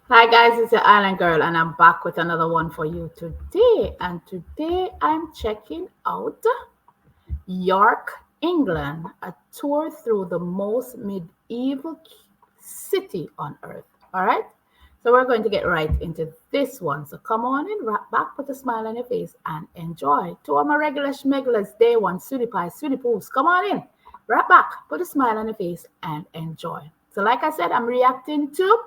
Hi guys, it's your Island Girl, and I'm back with another one for you today. And today I'm checking out York, England, a tour through the most medieval city on earth. All right, so we're going to get right into this one. So come on in, right back, put a smile on your face, and enjoy. To all my regular schmegglers, day one, sweetie pie, sweetie poos, come on in, right back, put a smile on your face, and enjoy. So, like I said, I'm reacting to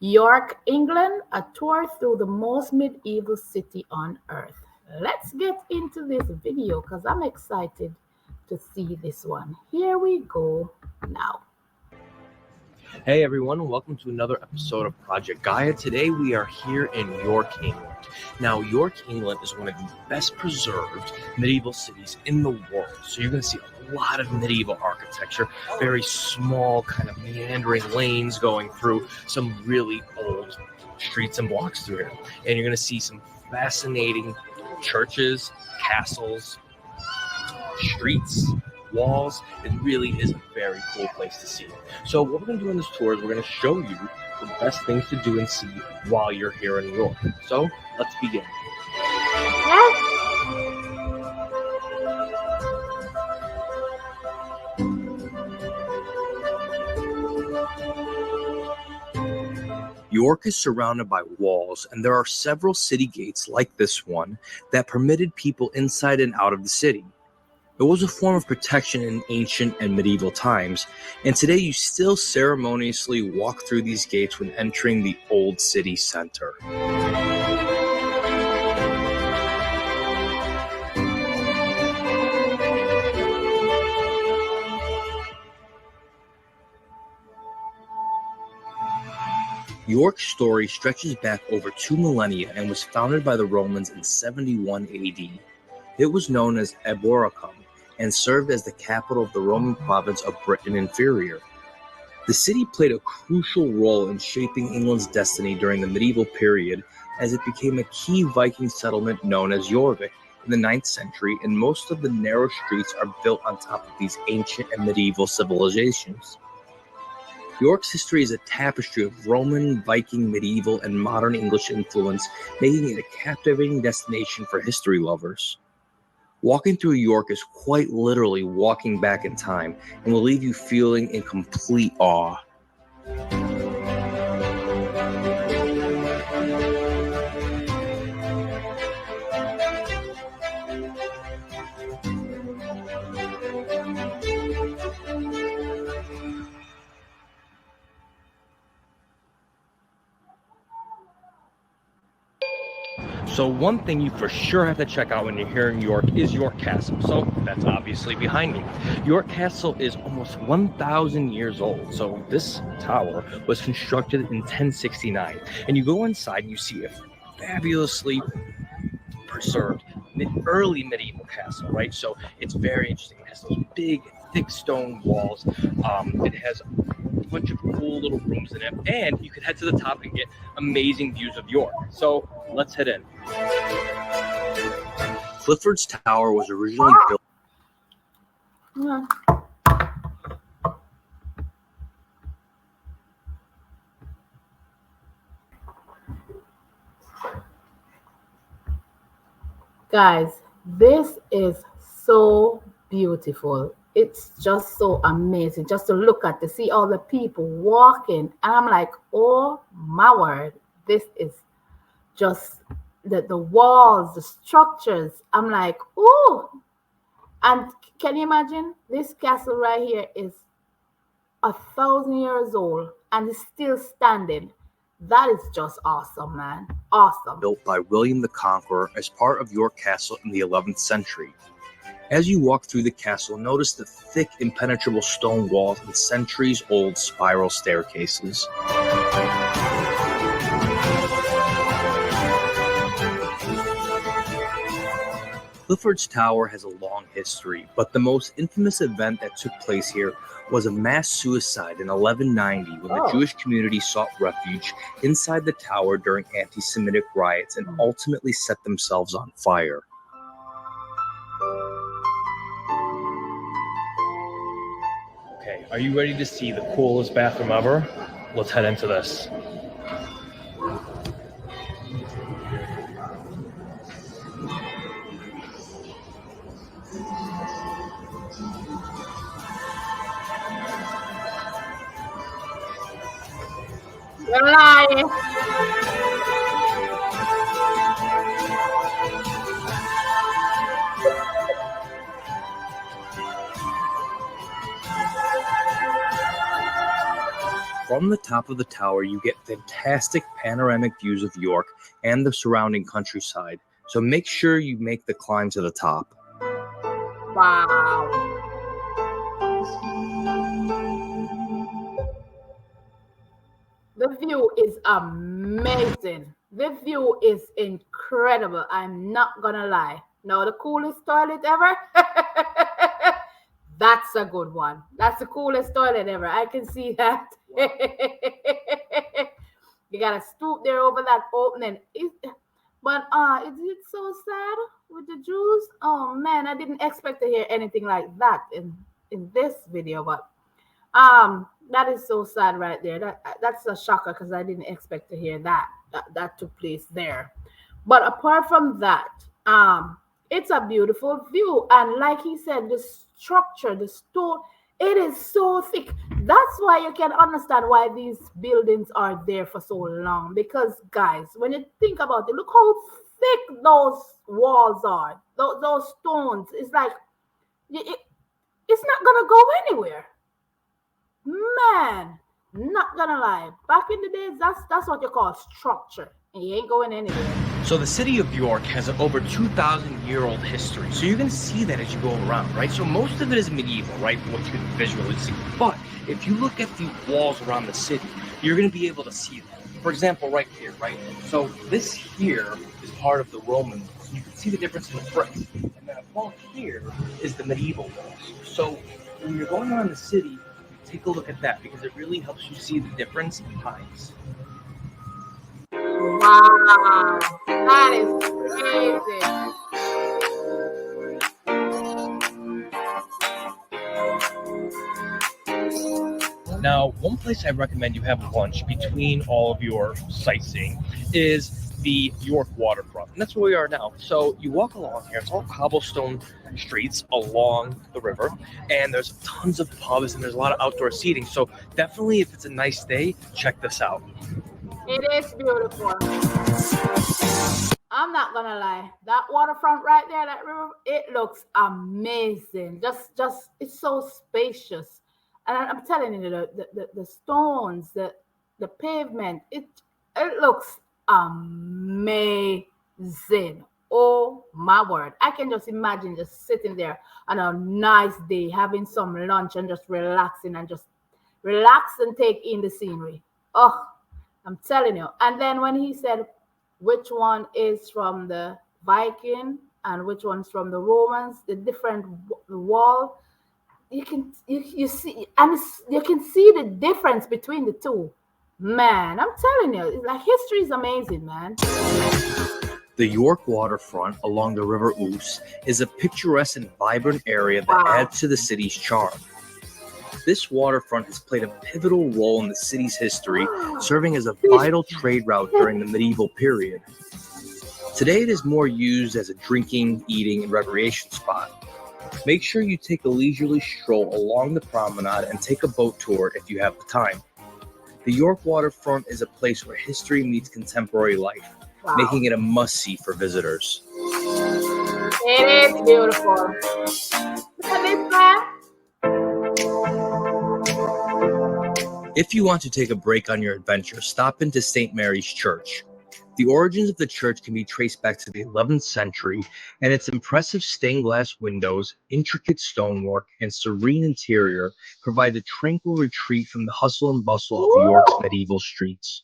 York, England, a tour through the most medieval city on earth. Let's get into this video because I'm excited to see this one. Here we go now. Hey everyone, welcome to another episode of Project Gaia. Today we are here in York, England. Now, York, England is one of the best preserved medieval cities in the world. So you're going to see a lot of medieval architecture, very small kind of meandering lanes going through some really old streets and blocks through here. And you're going to see some fascinating churches, castles, streets, walls. It really is a very cool place to see. So what we're going to do on this tour is we're going to show you the best things to do and see while you're here in New York. So let's begin. York is surrounded by walls, and there are several city gates like this one that permitted people inside and out of the city. It was a form of protection in ancient and medieval times, and today you still ceremoniously walk through these gates when entering the old city center. York's story stretches back over 2 millennia and was founded by the Romans in 71 AD. It was known as Eboracum and served as the capital of the Roman province of Britain Inferior. The city played a crucial role in shaping England's destiny during the medieval period, as it became a key Viking settlement known as Jorvik in the 9th century, and most of the narrow streets are built on top of these ancient and medieval civilizations. York's history is a tapestry of Roman, Viking, medieval, and modern English influence, making it a captivating destination for history lovers. Walking through York is quite literally walking back in time and will leave you feeling in complete awe. So one thing you for sure have to check out when you're here in York is York Castle. So that's obviously behind me. York Castle is almost 1,000 years old. So this tower was constructed in 1069. And you go inside and you see a fabulously preserved early medieval castle, right? So it's very interesting. It has those big, thick stone walls. It has a bunch of cool little rooms in it, and you can head to the top and get amazing views of York. So let's head in. Clifford's Tower was originally built. Yeah. Guys, this is so beautiful. It's just so amazing just to look at, to see all the people walking. And I'm like, oh my word, this is just the walls, the structures. I'm like, oh. And can you imagine? This castle right here is 1,000 years old and is still standing. That is just awesome, man. Awesome. Built by William the Conqueror as part of York Castle in the 11th century. As you walk through the castle, notice the thick, impenetrable stone walls and centuries-old spiral staircases. Clifford's Tower has a long history, but the most infamous event that took place here was a mass suicide in 1190 when the Jewish community sought refuge inside the tower during anti-Semitic riots and ultimately set themselves on fire. Okay, are you ready to see the coolest bathroom ever? Let's head into this. You're lying. From the top of the tower, you get fantastic panoramic views of York and the surrounding countryside, so make sure you make the climb to the top. Wow. The view is amazing. The view is incredible. I'm not gonna lie. Now, the coolest toilet ever? That's a good one. That's the coolest toilet ever. I can see that. You gotta stoop there over that opening. But is it so sad with the Jews? Oh man, I didn't expect to hear anything like that in this video. But that is so sad right there. That's a shocker because I didn't expect to hear that took place there. But apart from that, it's a beautiful view, and like he said, the structure, the stone, it is so thick. That's why you can understand why these buildings are there for so long. Because guys, when you think about it, look how thick those walls are. Those stones. It's like it's not gonna go anywhere. Man, not gonna lie. Back in the days, that's what you call structure. And you ain't going anywhere. So the city of York has an over 2,000-year-old history. So you're going to see that as you go around, right? So most of it is medieval, right? What you can visually see. But if you look at the walls around the city, you're going to be able to see that. For example, right here, right? So this here is part of the Roman. You can see the difference in the bricks. And then above here is the medieval walls. So when you're going around the city, take a look at that because it really helps you see the difference in times. Wow, that is crazy. Now, one place I recommend you have lunch between all of your sightseeing is the York Waterfront. And that's where we are now. So you walk along here, it's all cobblestone streets along the river, and there's tons of pubs and there's a lot of outdoor seating. So definitely, if it's a nice day, check this out. It is beautiful. I'm not gonna lie. That waterfront right there, that river, it looks amazing. Just it's so spacious. And I'm telling you, the stones, the pavement, it looks amazing. Oh my word. I can just imagine just sitting there on a nice day, having some lunch and just relaxing and just relax and take in the scenery. Oh, I'm telling you. And then when he said which one is from the Viking and which one's from the Romans, the different wall, you see, and you can see the difference between the two. Man, I'm telling you, it's like history is amazing, man. The York waterfront along the River Ouse is a picturesque and vibrant area that adds to the city's charm. This waterfront has played a pivotal role in the city's history, serving as a vital trade route during the medieval period. Today, it is more used as a drinking, eating, and recreation spot. Make sure you take a leisurely stroll along the promenade and take a boat tour if you have the time. The York waterfront is a place where history meets contemporary life, making it a must-see for visitors. It is beautiful. Look at this, man. If you want to take a break on your adventure, stop into St. Mary's Church. The origins of the church can be traced back to the 11th century, and its impressive stained glass windows, intricate stonework, and serene interior provide a tranquil retreat from the hustle and bustle of York's medieval streets.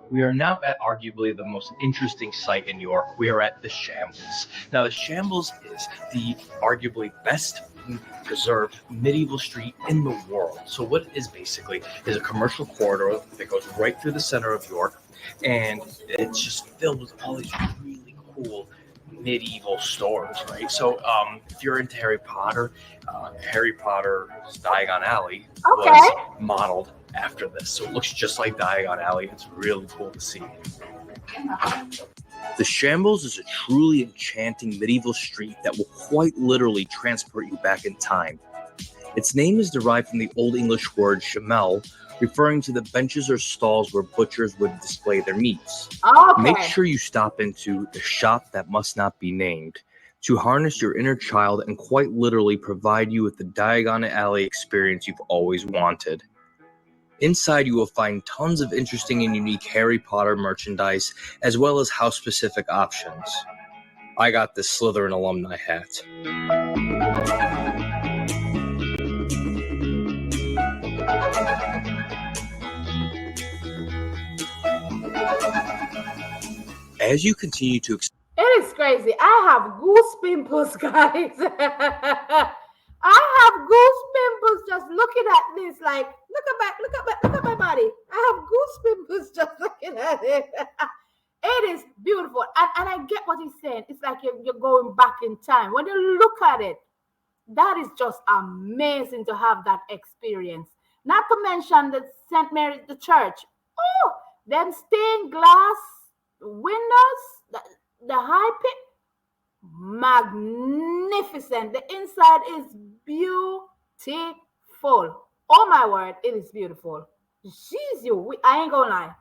We are now at arguably the most interesting site in York. We are at the Shambles. Now, the Shambles is the arguably best preserved medieval street in the world. So what it is basically is a commercial corridor that goes right through the center of York, and it's just filled with all these really cool medieval stores, right? So if you're into Harry Potter's Diagon Alley was modeled after this. So it looks just like Diagon Alley. It's really cool to see. The Shambles is a truly enchanting medieval street that will quite literally transport you back in time. Its name is derived from the Old English word shamel, referring to the benches or stalls where butchers would display their meats. Okay. Make sure you stop into the shop that must not be named to harness your inner child and quite literally provide you with the Diagon Alley experience you've always wanted. Inside, you will find tons of interesting and unique Harry Potter merchandise, as well as house-specific options. I got this Slytherin alumni hat. As you continue to It is crazy. I have goose pimples, guys. I have goose pimples just looking at this. Like, look at my body. I have goose pimples just looking at it. It is beautiful. And I get what he's saying. It's like you're going back in time. When you look at it, that is just amazing to have that experience. Not to mention the St. Mary's, the church. Oh, them stained glass windows, the high pit, magnificent. The inside is beautiful. Oh my word, it is beautiful. Jeez, I ain't gonna lie.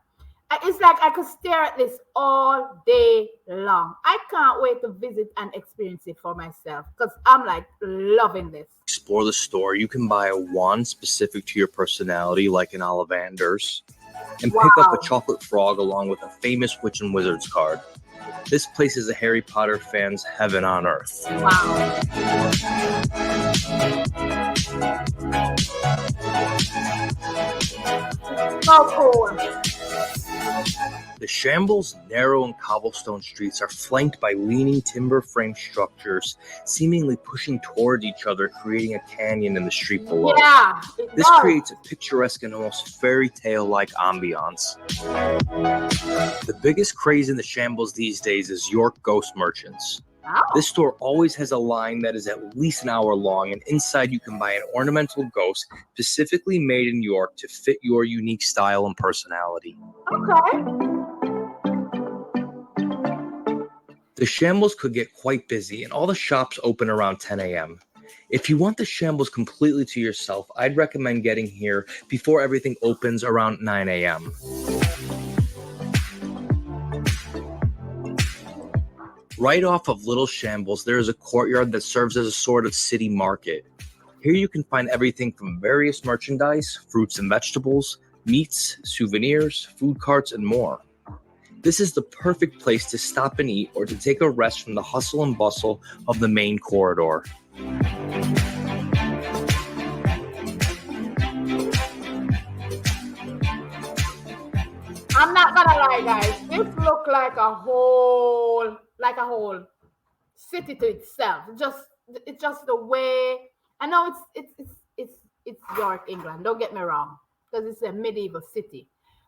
It's like I could stare at this all day long. I can't wait to visit and experience it for myself because I'm like loving this. Explore the store. You can buy a wand specific to your personality, like an Ollivander's, and pick up a chocolate frog along with a famous witch and wizard's card. This place is a Harry Potter fan's heaven on earth. Wow. So cool. The Shambles' narrow and cobblestone streets are flanked by leaning timber frame structures, seemingly pushing toward each other, creating a canyon in the street below. Yeah, this creates a picturesque and almost fairy tale-like ambiance. The biggest craze in the Shambles these days is York ghost merchants. Wow. This store always has a line that is at least an hour long, and inside you can buy an ornamental ghost specifically made in York to fit your unique style and personality. Okay. The Shambles could get quite busy, and all the shops open around 10 a.m. If you want the Shambles completely to yourself, I'd recommend getting here before everything opens around 9 a.m. Right off of Little Shambles, there is a courtyard that serves as a sort of city market. Here you can find everything from various merchandise, fruits and vegetables, meats, souvenirs, food carts, and more. This is the perfect place to stop and eat or to take a rest from the hustle and bustle of the main corridor. I'm not gonna lie, guys. This looks like a whole city to itself. It's just the way. I know it's York, England. Don't get me wrong, because it's a medieval city.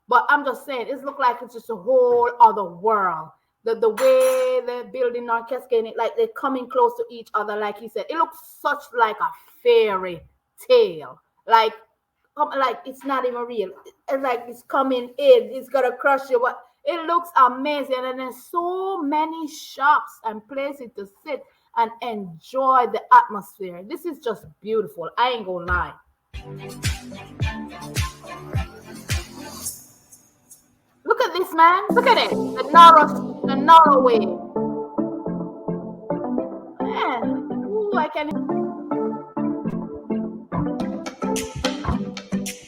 But I'm just saying, it looks like it's just a whole other world. The way the building are cascading, like they're coming close to each other, like he said. It looks such like a fairy tale. Like it's not even real. It's like it's coming in. It's gonna crush you. But it looks amazing, and there's so many shops and places to sit and enjoy the atmosphere. This is just beautiful. I ain't gonna lie. Look at this, man. Look at it. The narrow way. Man, ooh, I can.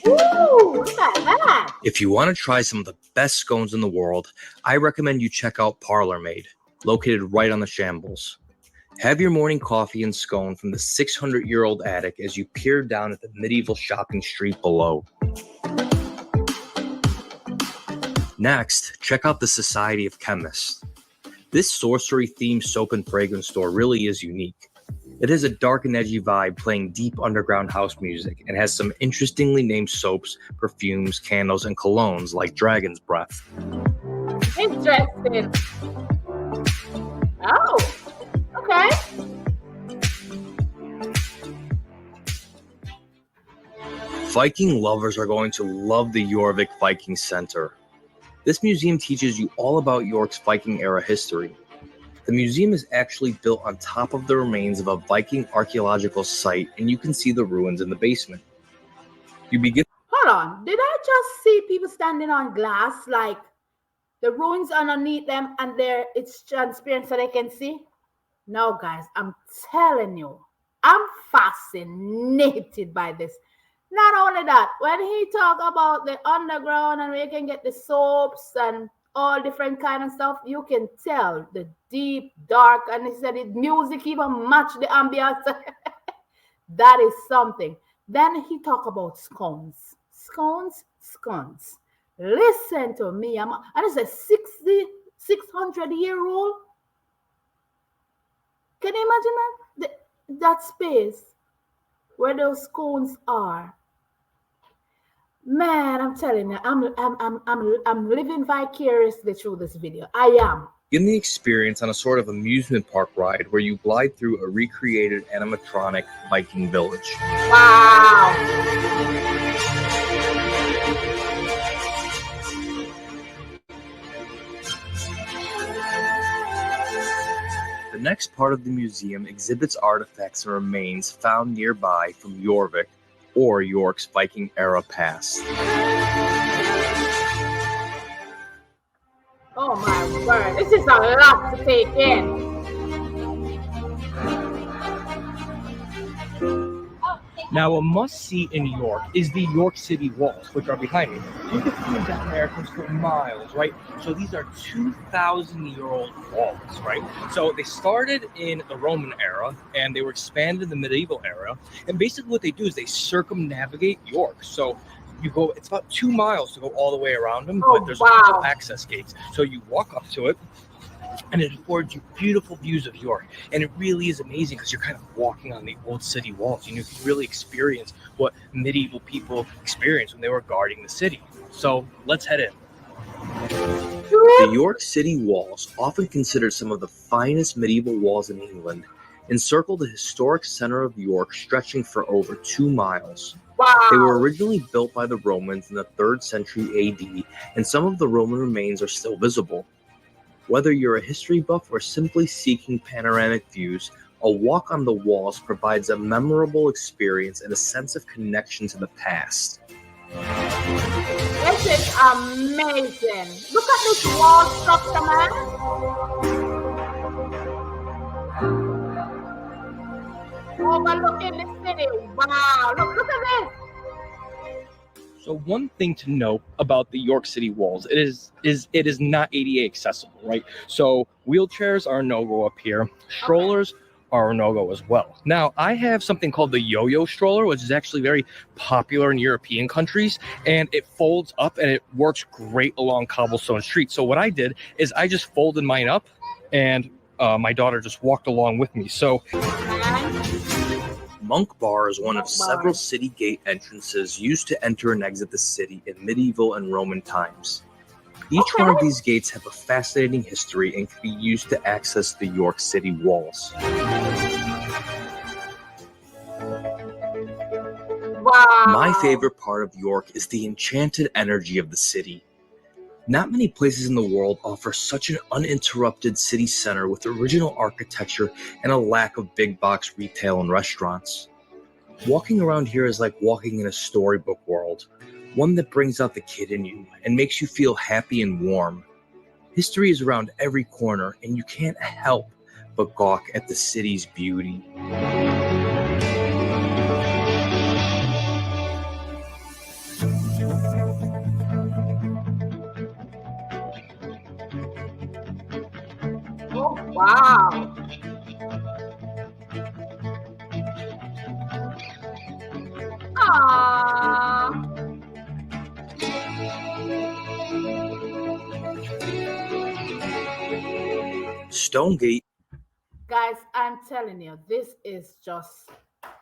Ooh, look at that. If you want to try some of the best scones in the world, I recommend you check out Parlor Maid, located right on the Shambles. Have your morning coffee and scone from the 600-year-old attic as you peer down at the medieval shopping street below. Next, check out the Society of Chemists. This sorcery-themed soap and fragrance store really is unique. It has a dark and edgy vibe playing deep underground house music and has some interestingly named soaps, perfumes, candles, and colognes like Dragon's Breath. Interesting. Oh, okay. Viking lovers are going to love the Jorvik Viking Center. This museum teaches you all about York's Viking era history. The museum is actually built on top of the remains of a Viking archaeological site, and you can see the ruins in the basement. You begin. Hold on. Did I just see people standing on glass, like the ruins underneath them, and there it's transparent so they can see? No, guys, I'm telling you, I'm fascinated by this. Not only that, when he talk about the underground and where you can get the soaps and all different kind of stuff, you can tell the deep, dark, and he said the music even match the ambience. That is something. Then he talk about scones. Scones, scones. Listen to me. And it's a 600 year old. Can you imagine that space where those scones are? Man, I'm telling you, I'm living vicariously through this video. I am. Begin the experience on a sort of amusement park ride where you glide through a recreated animatronic Viking village. Wow. The next part of the museum exhibits artifacts and remains found nearby from Jorvik, or York's Viking era past. Oh my word, this is a lot to take in. Now, a must-see in York is the York City walls, which are behind me. You can see them down there for miles, right? So these are 2,000-year-old walls, right? So they started in the Roman era, and they were expanded in the medieval era. And basically what they do is they circumnavigate York. So you go, it's about 2 miles to go all the way around them, but there's a couple access gates. So you walk up to it, and it affords you beautiful views of York. And it really is amazing because you're kind of walking on the old city walls, and you can really experience what medieval people experienced when they were guarding the city. So let's head in. The York City walls, often considered some of the finest medieval walls in England, encircle the historic center of York, stretching for over 2 miles. Wow. They were originally built by the Romans in the 3rd century AD, and some of the Roman remains are still visible. Whether you're a history buff or simply seeking panoramic views, a walk on the walls provides a memorable experience and a sense of connection to the past. This is amazing. Look at this wall structure, man. Overlooking the city. Wow, look at this. So one thing to note about the York City walls, it is not ADA accessible, right? So wheelchairs are a no-go up here. Strollers are a no-go as well. Now, I have something called the yo-yo stroller, which is actually very popular in European countries, and it folds up and it works great along cobblestone streets. So what I did is I just folded mine up, and my daughter just walked along with me. So Monk Bar is one of several city gate entrances used to enter and exit the city in medieval and Roman times. Each one of these gates have a fascinating history and can be used to access the York City walls. Wow. My favorite part of York is the enchanted energy of the city. Not many places in the world offer such an uninterrupted city center with original architecture and a lack of big box retail and restaurants. Walking around here is like walking in a storybook world, one that brings out the kid in you and makes you feel happy and warm. History is around every corner, and you can't help but gawk at the city's beauty. Oh, wow. Aww. Stonegate. Guys, I'm telling you, this is just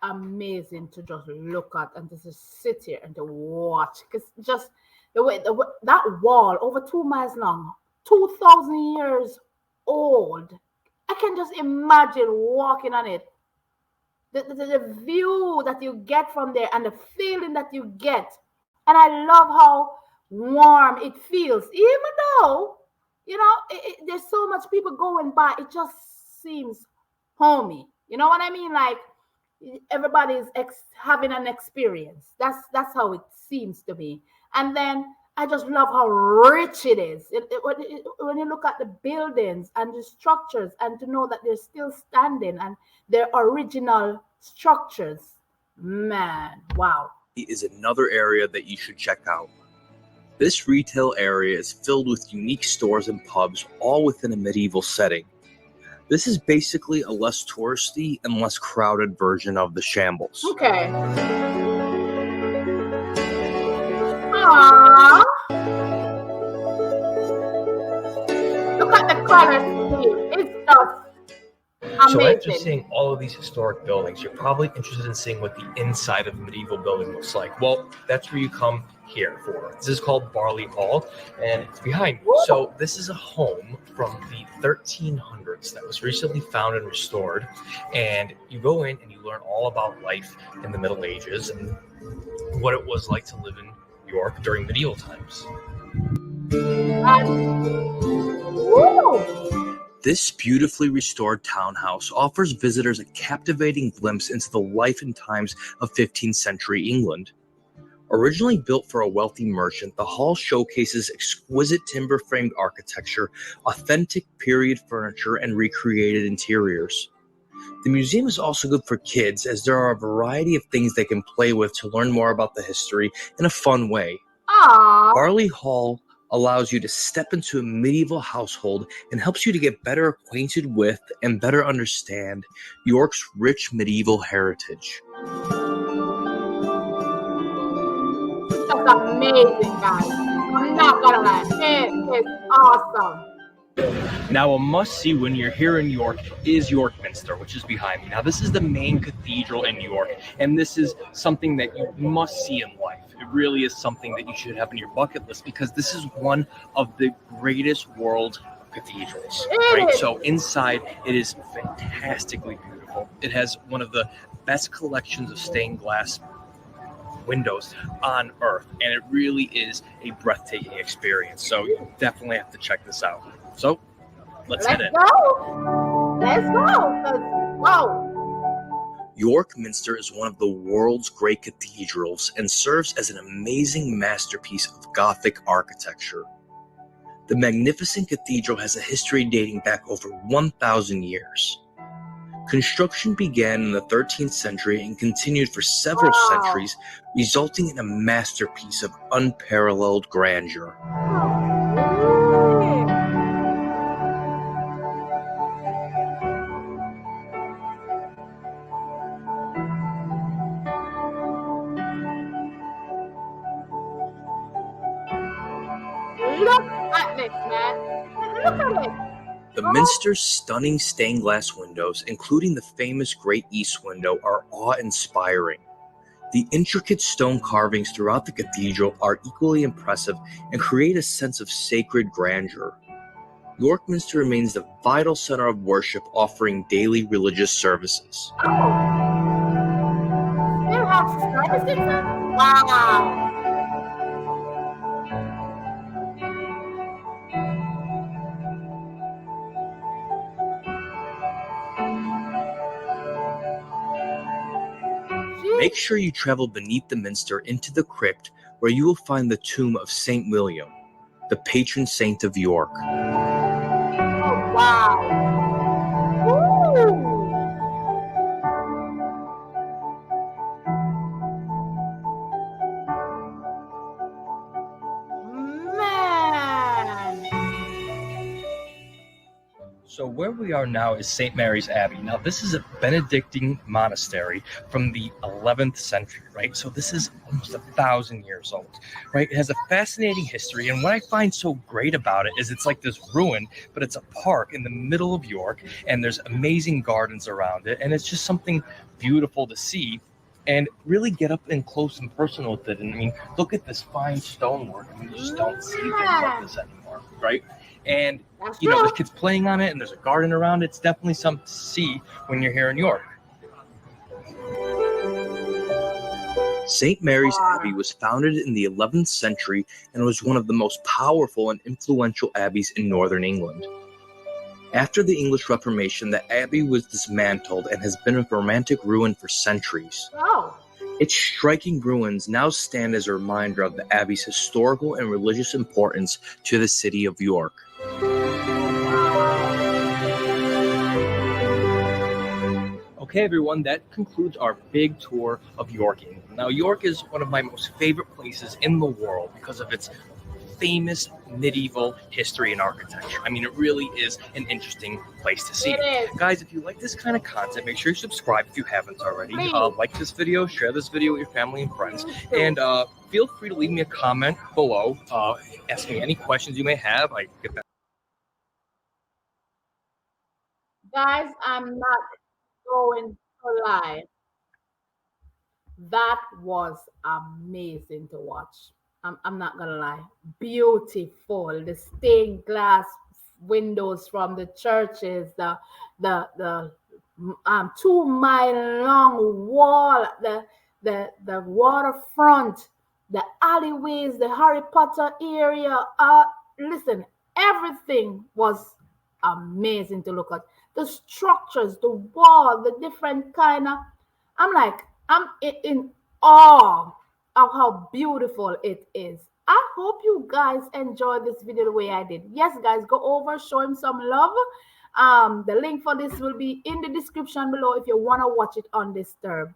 amazing to just look at and to just sit here and to watch. Because just the way that wall over 2 miles long, 2,000 years old. I can just imagine walking on it. The view that you get from there and the feeling that you get. And I love how warm it feels, even though, there's so much people going by, it just seems homey. You know what I mean? Like everybody's having an experience. That's how it seems to me. And then I just love how rich it is. When you look at the buildings and the structures, and to know that they're still standing and they're original structures, man, wow. Is another area that you should check out. This retail area is filled with unique stores and pubs, all within a medieval setting. This is basically a less touristy and less crowded version of the Shambles. Okay. Aww. Look at the color scheme. It's just So after amazing. seeing all of these historic buildings, you're probably interested in seeing what the inside of a medieval building looks like. Well, that's where you come here for. This is called Barley Hall, and it's behind me. So this is a home from the 1300s that was recently found and restored. And you go in and you learn all about life in the Middle Ages and what it was like to live in York during medieval times. This beautifully restored townhouse offers visitors a captivating glimpse into the life and times of 15th century England. Originally built for a wealthy merchant, the hall showcases exquisite timber-framed architecture, authentic period furniture, and recreated interiors. The museum is also good for kids, as there are a variety of things they can play with to learn more about the history in a fun way. Aww. Barley Hall allows you to step into a medieval household and helps you to get better acquainted with and better understand York's rich medieval heritage. That's amazing, guys. I'm not gonna lie. It is awesome. Now, a must-see when you're here in York is York Minster, which is behind me. Now, this is the main cathedral in York, and this is something that you must see in life. It really is something that you should have on your bucket list, because this is one of the greatest world cathedrals, right? So inside, it is fantastically beautiful. It has one of the best collections of stained glass windows on earth, and it really is a breathtaking experience. So you definitely have to check this out. So let's head in. Go. Let's go. Whoa. York Minster is one of the world's great cathedrals and serves as an amazing masterpiece of Gothic architecture. The magnificent cathedral has a history dating back over 1,000 years. Construction began in the 13th century and continued for several centuries, resulting in a masterpiece of unparalleled grandeur. Look at this, man. Look at it. The Minster's stunning stained glass windows, including the famous Great East Window, are awe-inspiring. The intricate stone carvings throughout the cathedral are equally impressive and create a sense of sacred grandeur. York Minster remains the vital center of worship, offering daily religious services. Oh. Still have services? Wow. Make sure you travel beneath the Minster into the crypt, where you will find the tomb of St. William, the patron saint of York. Oh, wow. Woo. Man. So where we are now is St. Mary's Abbey. Now, this is a Benedictine monastery from the 11th century, right? So this is almost 1,000 years old, right? It has a fascinating history, and what I find so great about it is it's like this ruin, but it's a park in the middle of York, and there's amazing gardens around it, and it's just something beautiful to see and really get up and close and personal with it. And I mean, look at this fine stonework. I mean, you just don't see things like this anymore, right? And, you know, there's kids playing on it, and there's a garden around it. It's definitely something to see when you're here in York. St. Mary's Wow. Abbey was founded in the 11th century and was one of the most powerful and influential abbeys in northern England. After the English Reformation, the abbey was dismantled and has been a romantic ruin for centuries. Oh, Its striking ruins now stand as a reminder of the abbey's historical and religious importance to the city of York. Okay, everyone, that concludes our big tour of York, England. Now, York is one of my most favorite places in the world because of its famous medieval history and architecture. I mean, it really is an interesting place to see. it is. Guys, if you like this kind of content, make sure you subscribe if you haven't already. Please. Like this video, share this video with your family and friends, Please do. and feel free to leave me a comment below, asking any questions you may have. I get that. Guys, I'm not going to lie. That was amazing to watch. I'm not gonna lie. Beautiful. The stained glass windows from the churches, the 2 mile long wall, the waterfront, the alleyways, the Harry Potter area. Listen, everything was amazing to look at. The structures, the wall, the different kind of. I'm like, I'm in awe of how beautiful it is. I hope you guys enjoyed this video the way I did. Yes, guys, go over, show him some love. The link for this will be in the description below if you want to watch it undisturbed.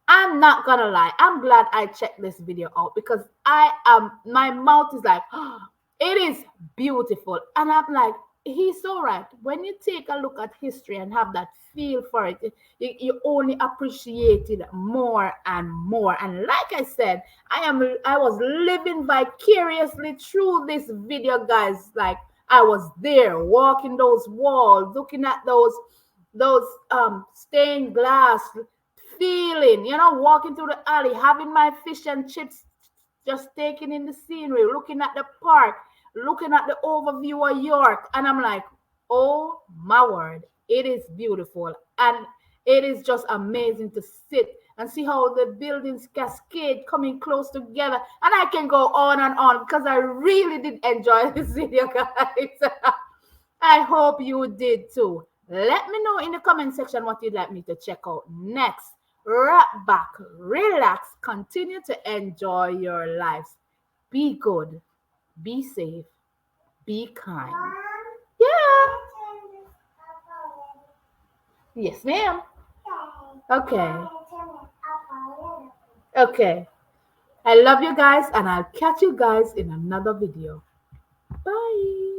I'm not gonna lie, I'm glad I checked this video out because my mouth is like, oh, it is beautiful. And I'm like, he's so right. When you take a look at history and have that feel for it, you only appreciate it more and more. And like I said, I was living vicariously through this video, guys. Like I was there walking those walls, looking at those stained glass, feeling, walking through the alley, having my fish and chips, just taking in the scenery, looking at the park, looking at the overview of York, and I'm like, oh my word, it is beautiful. And it is just amazing to sit and see how the buildings cascade coming close together. And I can go on and on because I really did enjoy this video, guys. I hope you did too. Let me know in the comment section what you'd like me to check out next. Wrap back, relax, continue to enjoy your lives. Be good, be safe, be kind. Yeah. Yes, ma'am. Okay. Okay. I love you guys, and I'll catch you guys in another video. Bye.